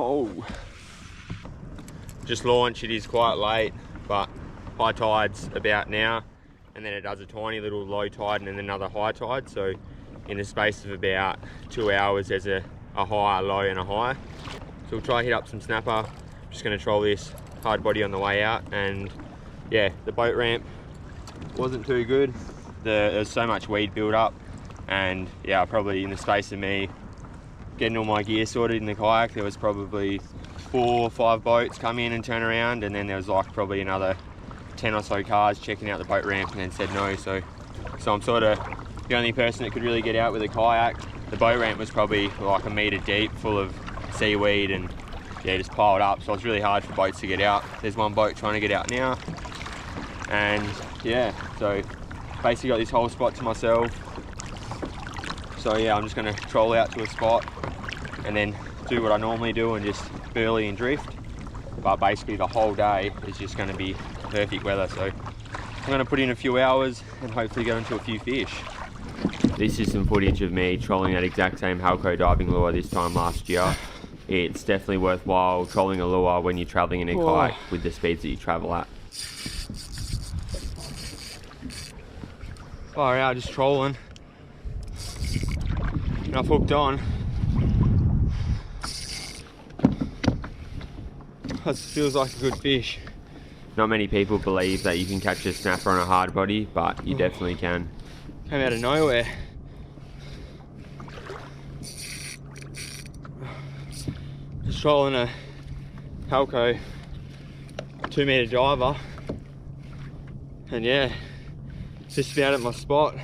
Oh, just launched. It is quite late, but high tide's about now, and then it does a tiny little low tide and then another high tide. So in the space of about 2 hours, there's a high, a low and a high. So we'll try hit up some snapper. Just going to troll this hard body on the way out. And yeah, the boat ramp wasn't too good. There's so much weed build up, and yeah, probably in the space of me getting all my gear sorted in the kayak, there was probably 4 or 5 boats come in and turn around, and then there was like probably another 10 or so cars checking out the boat ramp and then said no. So I'm sort of the only person that could really get out with a kayak. The boat ramp was probably like a metre deep, full of seaweed, and yeah, just piled up. So it's really hard for boats to get out. There's one boat trying to get out now, and yeah, so basically got this whole spot to myself. So yeah, I'm just going to troll out to a spot and then do what I normally do and just burley and drift. But basically the whole day is just going to be perfect weather, so I'm going to put in a few hours and hopefully get into a few fish. This is some footage of me trolling that exact same Halco diving lure this time last year. It's definitely worthwhile trolling a lure when you're travelling in a kayak with the speeds that you travel at. Far out, just trolling. And I've hooked on. That feels like a good fish. Not many people believe that you can catch a snapper on a hard body, but you definitely can. Came out of nowhere. Just trolling a Halco 2 metre diver, and yeah, just about at my spot.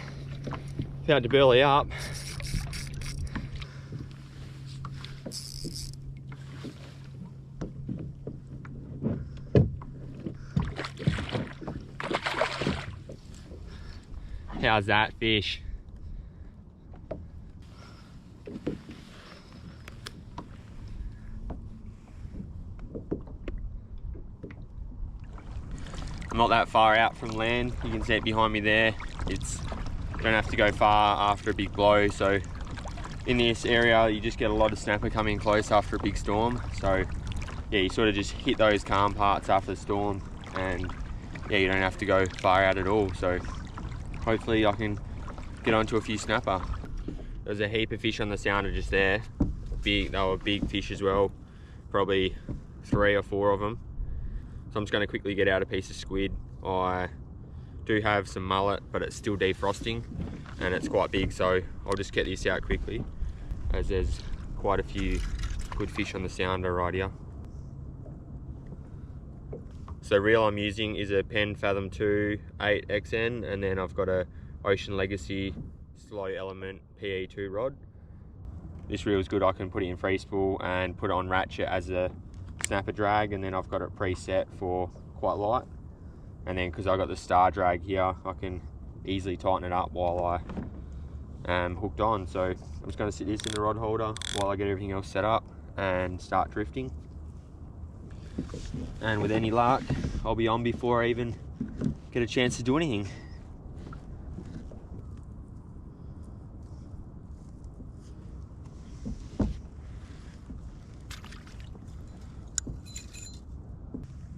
About to burley up. How's that fish? I'm not that far out from land. You can see it behind me there. You don't have to go far after a big blow. So in this area, you just get a lot of snapper coming close after a big storm. So yeah, you sort of just hit those calm parts after the storm, and yeah, you don't have to go far out at all. So hopefully I can get onto a few snapper. There's a heap of fish on the sounder just there. They were big fish as well, probably 3 or 4 of them. So I'm just going to quickly get out a piece of squid. I do have some mullet, but it's still defrosting and it's quite big, so I'll just get this out quickly, as there's quite a few good fish on the sounder right here. So the reel I'm using is a Penn Fathom 2 8XN, and then I've got a Ocean Legacy Slow Element PE2 rod. This reel is good. I can put it in free spool and put it on ratchet as a snapper drag, and then I've got it preset for quite light. And then because I got the star drag here, I can easily tighten it up while I am hooked on. So I'm just going to sit this in the rod holder while I get everything else set up and start drifting. And with any luck, I'll be on before I even get a chance to do anything.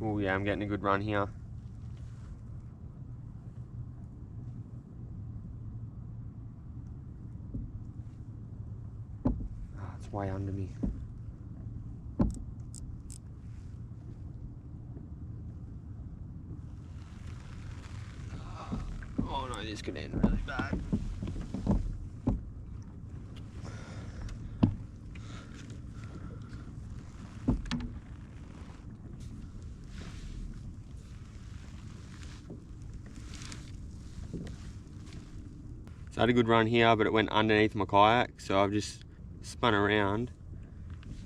Oh yeah, I'm getting a good run here. Oh, it's way under me. Oh no, this could end really bad. So I had a good run here, but it went underneath my kayak, so I've just spun around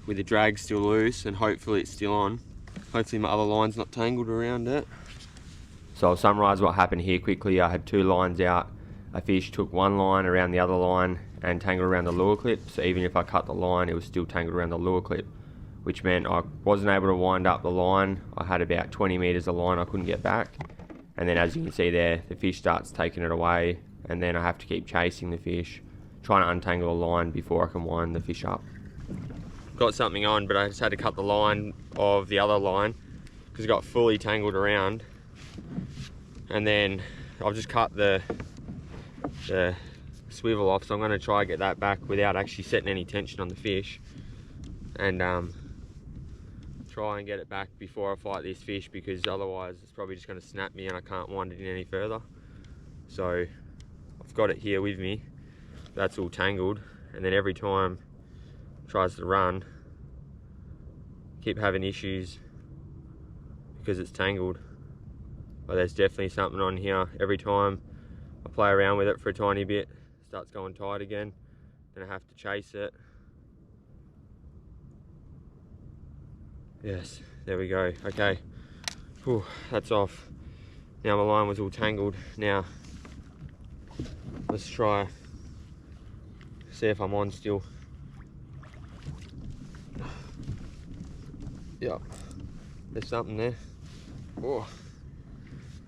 with the drag still loose, and hopefully it's still on. Hopefully my other line's not tangled around it. So I'll summarise what happened here quickly. I had 2 lines out. A fish took one line around the other line and tangled around the lure clip. So even if I cut the line, it was still tangled around the lure clip, which meant I wasn't able to wind up the line. I had about 20 metres of line I couldn't get back. And then as you can see there, the fish starts taking it away, and then I have to keep chasing the fish, trying to untangle the line before I can wind the fish up. got something on, but I just had to cut the line of the other line because it got fully tangled around. And then I've just cut the swivel off, so I'm going to try and get that back without actually setting any tension on the fish, and try and get it back before I fight this fish, because otherwise it's probably just going to snap me and I can't wind it in any further. So I've got it here with me, that's all tangled, and then every time it tries to run, keep having issues because it's tangled. But there's definitely something on here. Every time I play around with it for a tiny bit, it starts going tight again, then I have to chase it. Yes, there we go. Okay, whew, that's off. Now my line was all tangled. Now let's try, see if I'm on still. Yep, there's something there. Oh,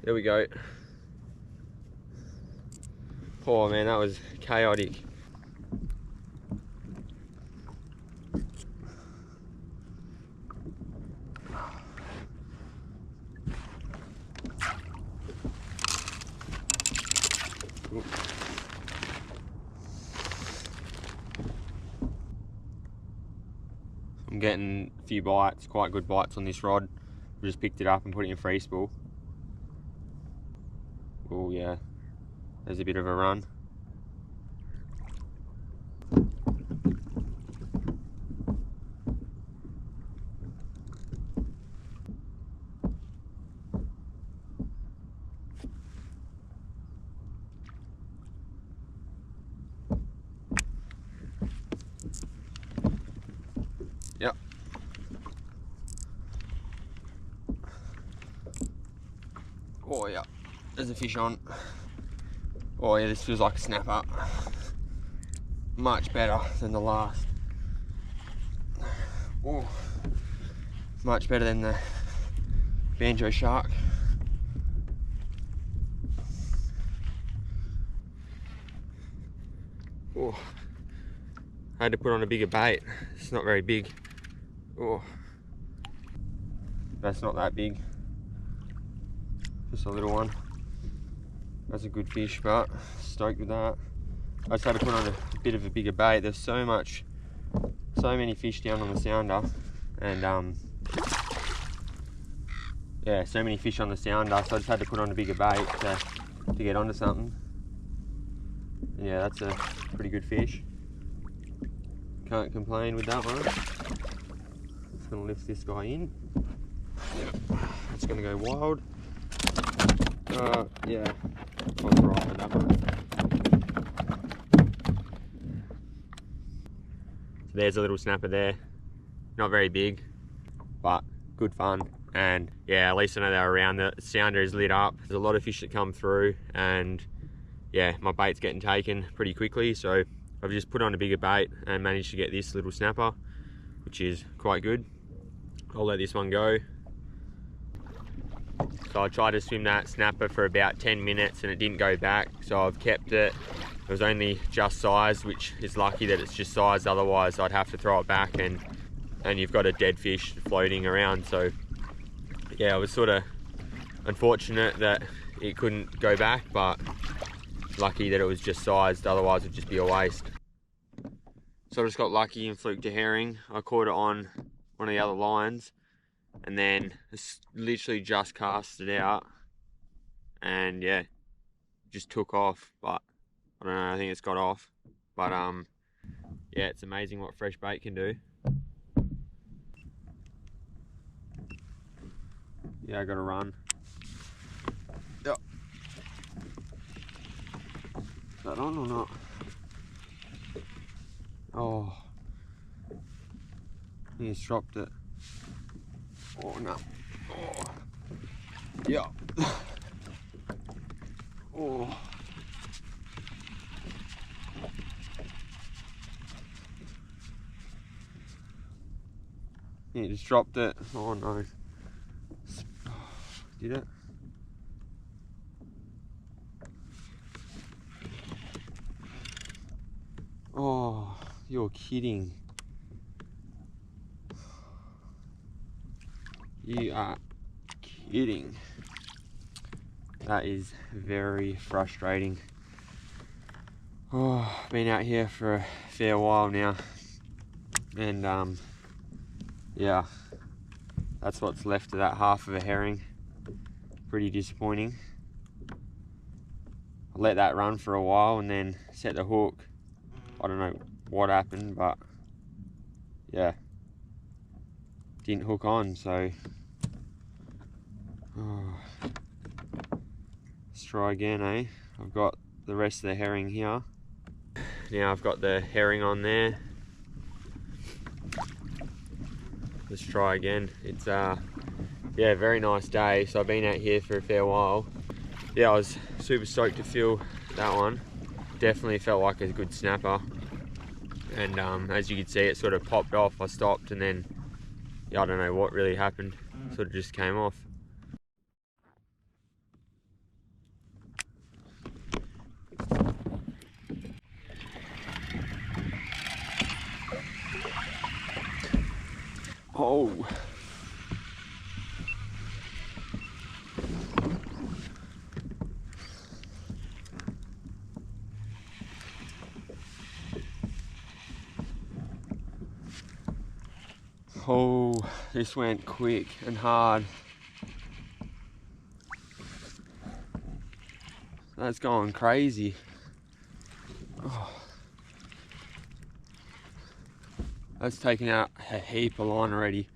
there we go. Oh man, that was chaotic. I'm getting a few bites, quite good bites on this rod. We just picked it up and put it in free spool. Oh yeah, there's a bit of a run. Yep. Oh yeah, there's a fish on. Oh yeah, this feels like a snapper. Much better than the last. Oh, much better than the banjo shark. Oh, I had to put on a bigger bait. It's not very big. Oh, that's not that big. Just a little one. That's a good fish, but stoked with that. I just had to put on a bit of a bigger bait. There's so many fish down on the sounder, and yeah, so many fish on the sounder, so I just had to put on a bigger bait to get onto something. And yeah, that's a pretty good fish. Can't complain with that one. Just gonna lift this guy in. Yep. It's gonna go wild. Yeah, I was right with that one. So there's a little snapper there. Not very big, but good fun. And yeah, at least I know they're around. The sounder is lit up. There's a lot of fish that come through, and yeah, my bait's getting taken pretty quickly. So I've just put on a bigger bait and managed to get this little snapper, which is quite good. I'll let this one go. So I tried to swim that snapper for about 10 minutes and it didn't go back, so I've kept it. It was only just sized, which is lucky that it's just sized, otherwise I'd have to throw it back and you've got a dead fish floating around. So yeah, I was sort of unfortunate that it couldn't go back, but lucky that it was just sized, otherwise it'd just be a waste. So I just got lucky and fluked a herring. I caught it on one of the other lines, and then literally just cast it out, and yeah, just took off. But I don't know, I think it's got off. But yeah, it's amazing what fresh bait can do. Yeah, I gotta run. Yep. Is that on or not? Oh, he's dropped it. Oh no. Oh. Yeah. Oh. He just dropped it. Oh no. Did it? Oh, you're kidding. You are kidding. That is very frustrating. Oh, been out here for a fair while now, and yeah, that's what's left of that half of a herring. Pretty disappointing. I let that run for a while and then set the hook. I don't know what happened, but yeah, didn't hook on, so let's try again, eh? I've got the rest of the herring here. Now I've got the herring on there. Let's try again. It's yeah, very nice day. So I've been out here for a fair while. Yeah, I was super stoked to feel that one. Definitely felt like a good snapper. And as you can see, it sort of popped off. I stopped and then, yeah, I don't know what really happened. Sort of just came off. Oh. Oh, this went quick and hard. That's going crazy. Oh. That's taken out a heap of line already.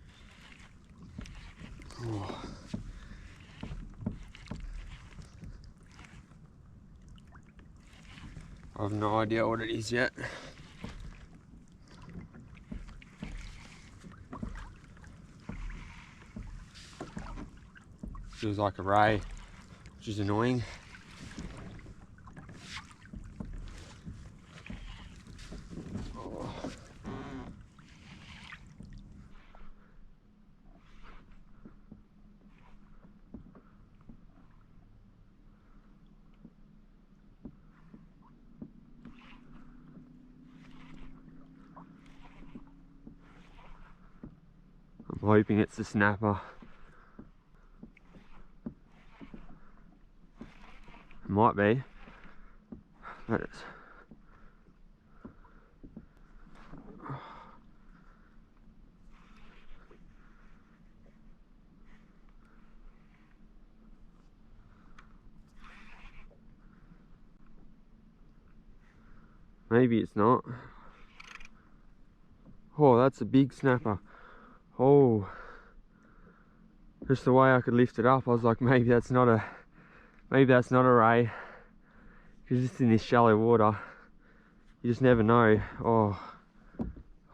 Oh. I have no idea what it is yet. Feels like a ray, which is annoying. Oh. I'm hoping it's a snapper. It might be. But it's... Maybe it's not. Oh, that's a big snapper. Oh, just the way I could lift it up, I was like, maybe that's not a ray. Because it's in this shallow water, you just never know.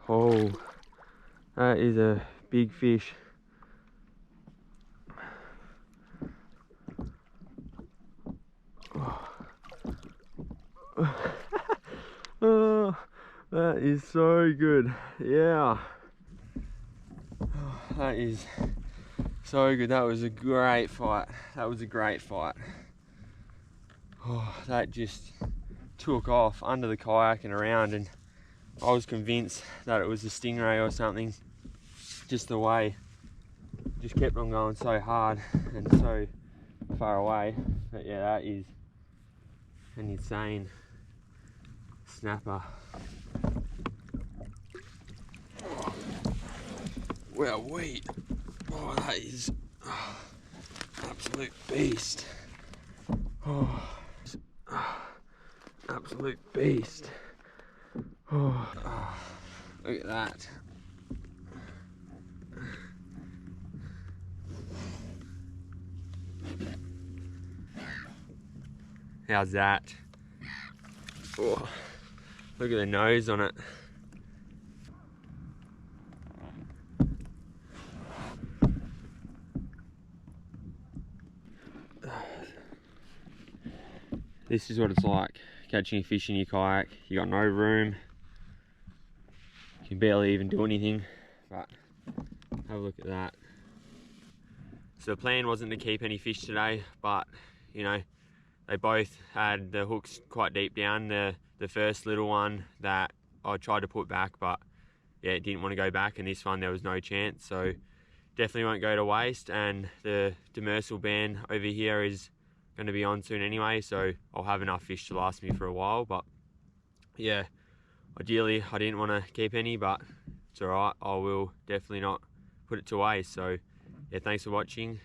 Oh, that is a big fish. Oh, that is so good. Yeah. Oh, that is so good. That was a great fight. That was a great fight. Oh, that just took off under the kayak and around, and I was convinced that it was a stingray or something. Just the way, just kept on going so hard and so far away. But yeah, that is an insane snapper. Well, wait. Oh, that is absolute beast. Absolute beast. Look at that. How's that? Oh, look at the nose on it. This is what it's like catching a fish in your kayak. You got no room. You can barely even do anything, but have a look at that. So the plan wasn't to keep any fish today, but you know, they both had the hooks quite deep down. The first little one that I tried to put back, but yeah, it didn't want to go back, and this one there was no chance. So definitely won't go to waste, and the demersal ban over here is going to be on soon anyway, so I'll have enough fish to last me for a while. But yeah, ideally I didn't want to keep any, but it's alright, I will definitely not put it to waste. So yeah, thanks for watching.